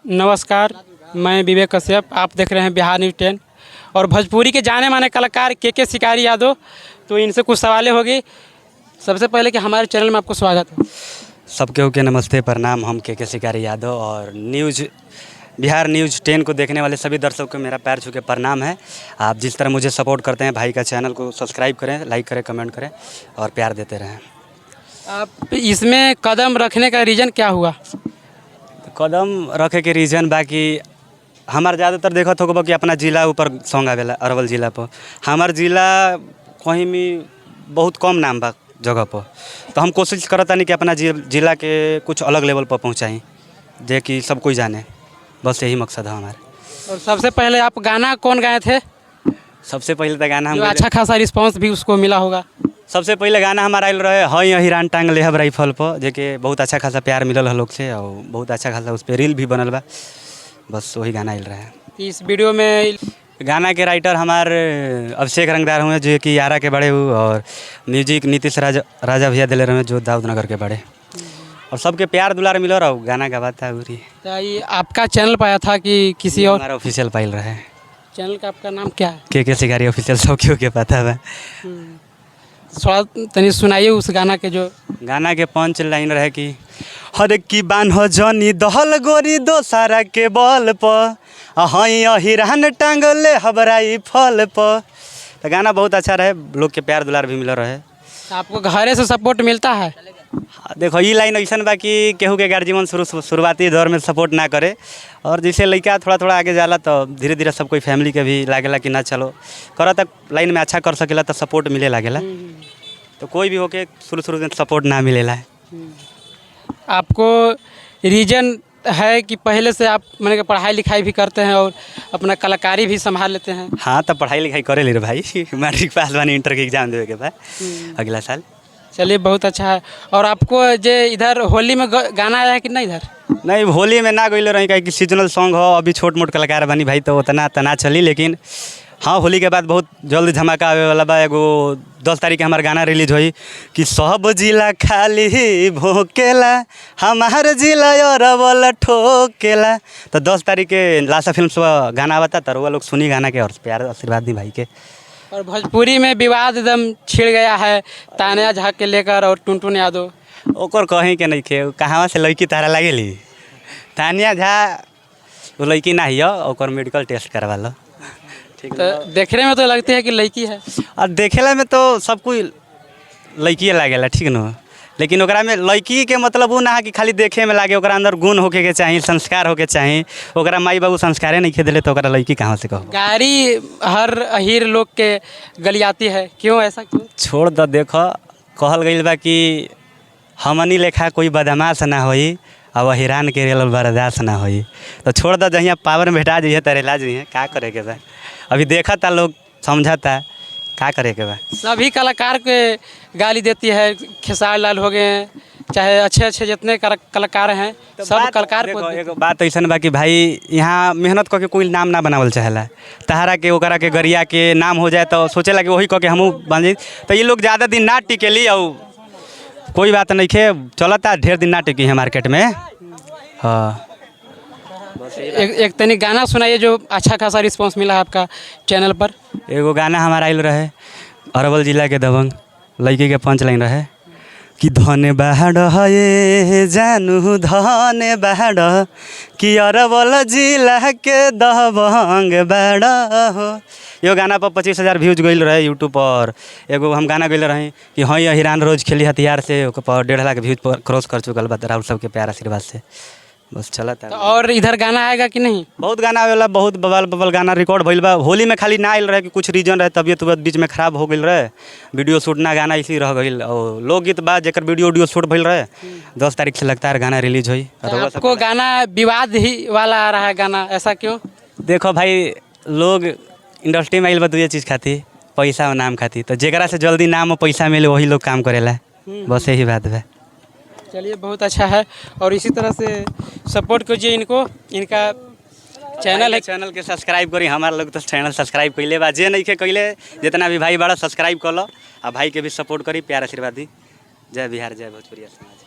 नमस्कार, मैं विवेक कश्यप। आप देख रहे हैं बिहार न्यूज़ 10 और भोजपुरी के जाने माने कलाकार के शिकारी यादव। तो इनसे कुछ सवालें होगी। सबसे पहले कि हमारे चैनल में आपको स्वागत है। सबके ओके नमस्ते प्रणाम। हम के शिकारी यादव और बिहार न्यूज़ 10 को देखने वाले सभी दर्शकों को मेरा पैर छू के प्रणाम है। आप जिस तरह मुझे सपोर्ट करते हैं, भाई का चैनल को सब्सक्राइब करें, लाइक करें, कमेंट करें और प्यार देते रहें। आप इसमें कदम रखने का रीज़न क्या हुआ? तो कदम रखे के रीज़न बाकी हमार ज़्यादातर देखत होगा कि अपना जिला ऊपर सॉन्ग आवेला अरवल जिला पर। हमार जिला कहीं भी बहुत कम नाम बा जगह पर, तो हम कोशिश करता नहीं कि अपना जिला के कुछ अलग लेवल पर पहुँचाएँ, जे कि सब कोई जाने। बस यही मकसद है हमारा। और सबसे पहले आप गाना कौन गाए थे? सबसे पहले तो गाना हम अच्छा खासा रिस्पांस भी उसको मिला होगा। सबसे पहले गाना हमारा आयल रहे हई हिरान टांग लेहब राइफल पर, जेके बहुत अच्छा खासा प्यार मिलल है लोग से और बहुत अच्छा खासा उस पर रील भी बनल बा। बस वही गाना आयल रहे। इस वीडियो में गाना के राइटर हमारे अभिषेक रंगदार हुए, जो कि यारा के बड़े हुए, और म्यूजिक नीतीश राजा भैया दिले रहे, जो दाऊद नगर के बड़े, और सबके प्यार दुलार मिलो रहा गाना गावा था। तो ये आपका चैनल पाया था कि किसी और? हमारा ऑफिशियल पाइल रहे। चैनल का आपका नाम क्या है? के शिकारी ऑफिशियल। सब क्यों के पता है। थोड़ा तनी सुनाइए उस गाना के। जो गाना के पंच लाइन रहे कि हर की बान हो जनी दहल गोरी दो सारा के बल पर हई हिरान टांगले हबराई फल पर। तो गाना बहुत अच्छा रहे, लोग के प्यार दुलार भी मिल रहे। आपको घरे से सपोर्ट मिलता है? देखो ये लाइन ऐसा बा कि केहू के गार्जियन शुरुआती दौर में सपोर्ट ना करे, और जैसे लड़का थोड़ा थोड़ा आगे जाला तो धीरे धीरे सब कोई फैमिली के भी लागेला कि ना चलो करा तक लाइन में अच्छा कर सकेला तो सपोर्ट मिले लागेला। तो कोई भी होके शुरू में सपोर्ट ना मिलेला है। आपको रीजन है कि पहले से आप मैंने कि पढ़ाई लिखाई भी करते हैं और अपना कलाकारी भी संभाल लेते हैं? हाँ, तब पढ़ाई लिखाई करे ले रे भाई। मैट्रिक पास बानी, इंटर के एग्जाम देवे के बाद अगला साल। चलिए बहुत अच्छा है। और आपको जे इधर होली में गाना आया है कि नहीं? इधर नहीं, होली में ना गइले रही कहीं कि सीजनल सॉन्ग हो, अभी छोट मोट कलाकार बनी भाई तो उतना तना चली। लेकिन हाँ, होली के बाद बहुत जल्द धमाका आवे वाला बा। एगो 10 तारीख के हमार गाना रिलीज होई कि सब जिला खाली भोकेला हमार जिला अरवल ठोकेला। तो 10 तारीख के लाशा फिल्म से गाना आवता, तो वो लोग सुनी गाना के और प्यार आशीर्वाद दी भाई के। और भोजपुरी में विवाद एकदम छिड़ गया है तानिया झा के लेकर और टुनटुन यादव। ओकर कहीं के नहीं खे, कहाँ से लड़की तारा लागेली? तानिया झा वो लड़की ना ही, ओकर मेडिकल टेस्ट करवा लो। ठीक तो देखने में तो लगती है कि लड़की है, और देखेला में तो सब कोई लड़की लागेला, ठीक न। लेकिन ओकरा में लड़की के मतलब वो ना है कि खाली देखे में लागे, ओकरा अंदर गुण होके के चाहिए, संस्कार होके चाहिए। ओकरा माई बाबू संस्कारे नहीं खेदले तो ओकरा लड़की कहाँ से कहो? गाड़ी हर अहीर लोग के गलियाती है, क्यों ऐसा क्यों? छोड़ द। देखो कहल गई बा कि हमनी लेखा कोई बदमाश ना होई और हिरान के रेल बर्दाश्त ना होई। तो छोड़ द, जहिया पावर में भेटा जाइए तरेला जाइए, का करे के बा? अभी देखा था लोग, समझाता का करे के बा। सभी कलाकार के गाली देती है। खेसारी लाल हो गए, चाहे अच्छे जितने कलाकार हैं, तो सब कलाकार को एगो बात ऐसा बा कि भाई यहाँ मेहनत करके कोई नाम ना बनावल चाहेला। तहारा के ओकरा के गरिया के नाम हो जाए तो सोचेला कि वही कह के हमहूँ बन जाई। तो ये लोग ज़्यादा दिन ना टिकेली और कोई बात नहीं खे, चलता ढेर दिन ना टिकी है मार्केट में। हाँ, एक तनी गाना सुनाइए जो अच्छा खासा रिस्पांस मिला है आपका चैनल पर। एगो गाना हमारा आयल रहे अरवल जिला के दबंग, लड़की के पंच लाइन रहे कि धन बाढ़ हे जानू धन बाढ़ कि अरवल जिला के दबंग बाढ़ हो। यो गाना पर 25,000 व्यूज गई रहे यूट्यूब पर। एगो हम गाना गई रहे कि हाँ ये हिरान रोज खेली हथियार से, ओकर पर 1.5 लाख व्यूज पर क्रॉस कर चुकल बा। राहुल सबके प्यार आशीर्वाद से बस चला था। तो और इधर गाना आएगा कि नहीं? बहुत गाना आवेला, बहुत बबल गाना रिकॉर्ड भइल बा। होली में खाली ना आयल रहे कि कुछ रीजन रहे, तबियत बीच में खराब हो गई रहे, वीडियो शूट ना गाना इसी रह गई। और लोकगीत बाद जेकर वीडियो शूट भइल रहे 10 तारीख से लगता है गाना रिलीज हुई। आपको गाना विवाद ही वाला आ रहा है गाना, ऐसा क्यों? देखो भाई, लोग इंडस्ट्री में आइल बा दुए चीज़ खाती, पैसा और नाम खाती। तो जेकरा से जल्दी नाम और पैसा मिले वही लोग काम करेला। बस यही बात है। चलिए बहुत अच्छा है और इसी तरह से सपोर्ट कीजिए इनको। इनका चैनल है, चैनल के सब्सक्राइब करी। हमारे लोग तो चैनल सब्सक्राइब कैले बा, जे नहीं के कैले जितना भी भाई बड़ा सब्सक्राइब कर लो। आ भाई के भी सपोर्ट करी, प्यार आशीर्वाद दी। जय बिहार, जय भोजपुरी समाज।